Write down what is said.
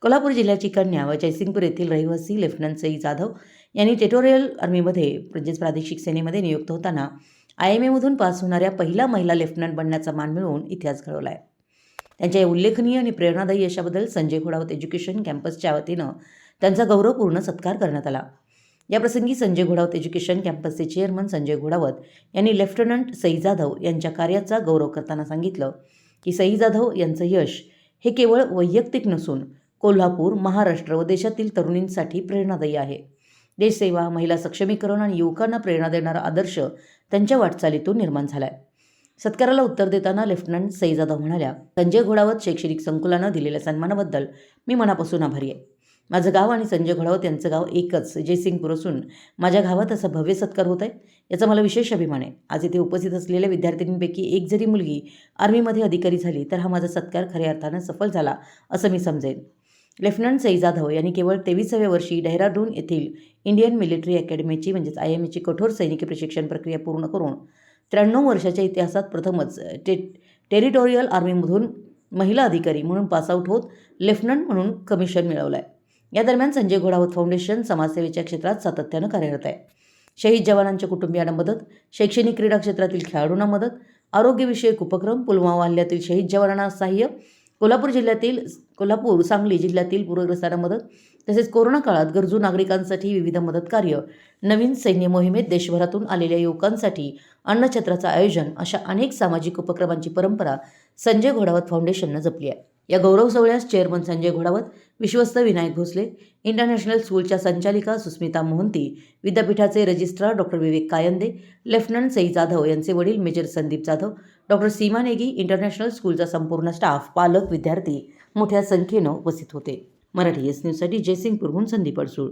कोल्हापूर जिल्ह्याची कन्या व जयसिंगपूर येथील रहिवासी लेफ्टनंट सई जाधव यांनी टेरिटोरियल आर्मीमध्ये प्रादेशिक सेनेमध्ये नियुक्त होताना IMA मधून पास होणाऱ्या पहिला महिला लेफ्टनंट बनण्याचा मान मिळवून इतिहास घडवला आहे. त्यांच्या उल्लेखनीय आणि प्रेरणादायी यशाबद्दल संजय घोडावत एज्युकेशन कॅम्पसच्या वतीनं त्यांचा गौरवपूर्ण सत्कार करण्यात आला. याप्रसंगी संजय घोडावत एज्युकेशन कॅम्पसचे चेअरमन संजय घोडावत यांनी लेफ्टनंट सई जाधव यांच्या कार्याचा गौरव करताना सांगितलं की सई जाधव यांचं यश हे केवळ वैयक्तिक नसून कोल्हापूर, महाराष्ट्र व देशातील तरुणींसाठी प्रेरणादायी आहे. देशसेवा, महिला सक्षमीकरण आणि युवकांना प्रेरणा देणारा आदर्श त्यांच्या वाटचालीतून निर्माण झाला आहे. सत्काराला उत्तर देताना लेफ्टनंट सई जाधव म्हणाल्या, संजय घोडावत शैक्षणिक संकुलानं दिलेल्या सन्मानाबद्दल मी मनापासून आभारी आहे. माझं गाव आणि संजय घोडावत यांचं गाव एकच जयसिंगपूर असून माझ्या गावात असा भव्य सत्कार होत आहे याचा मला विशेष अभिमान आहे. आज इथे उपस्थित असलेल्या विद्यार्थिनींपैकी एक जरी मुलगी आर्मीमध्ये अधिकारी झाली तर हा माझा सत्कार खऱ्या अर्थानं सफल झाला असं मी समजेन. लेफ्टनंट सई जाधव यांनी केवळ 23व्या वर्षी डेहराडून येथील इंडियन मिलिटरी अकॅडमीची IMAची कठोर सैनिकी प्रशिक्षण प्रक्रिया पूर्ण करून 93 वर्षाच्या इतिहासात प्रथमच टेरिटोरियल आर्मीमधून महिला अधिकारी म्हणून पासआउट होत लेफ्टनंट म्हणून कमिशन मिळवलं आहे. या दरम्यान संजय घोडावत फाउंडेशन समाजसेवेच्या क्षेत्रात सातत्यानं कार्यरत आहे. शहीद जवानांच्या कुटुंबियांना मदत, शैक्षणिक क्रीडा क्षेत्रातील खेळाडूंना मदत, आरोग्यविषयक उपक्रम, पुलवामा हल्ल्यातील शहीद जवानांना सहाय्य, कोल्हापूर, सांगली जिल्ह्यातील पूरग्रस्तांना मदत, तसेच कोरोना काळात गरजू नागरिकांसाठी विविध मदत कार्य, नवीन सैन्य मोहिमेत देशभरातून आलेल्या युवकांसाठी अन्नछत्राचं आयोजन अशा अनेक सामाजिक उपक्रमांची परंपरा संजय घोडावत फाउंडेशननं जपली आहे. या गौरव सोहळ्यास चेअरमन संजय घोडावत, विश्वस्त विनायक भोसले, इंटरनॅशनल स्कूलच्या संचालिका सुस्मिता मोहंती, विद्यापीठाचे रजिस्ट्रार डॉ. विवेक कायंदे, लेफ्टनंट सई जाधव यांचे वडील मेजर संदीप जाधव, डॉ. सीमा नेगी, इंटरनॅशनल स्कूलचा संपूर्ण स्टाफ, पालक, विद्यार्थी मोठ्या संख्येनं उपस्थित होते. मराठी S न्यूजसाठी जयसिंगपूरहून संदीप अडसूळ.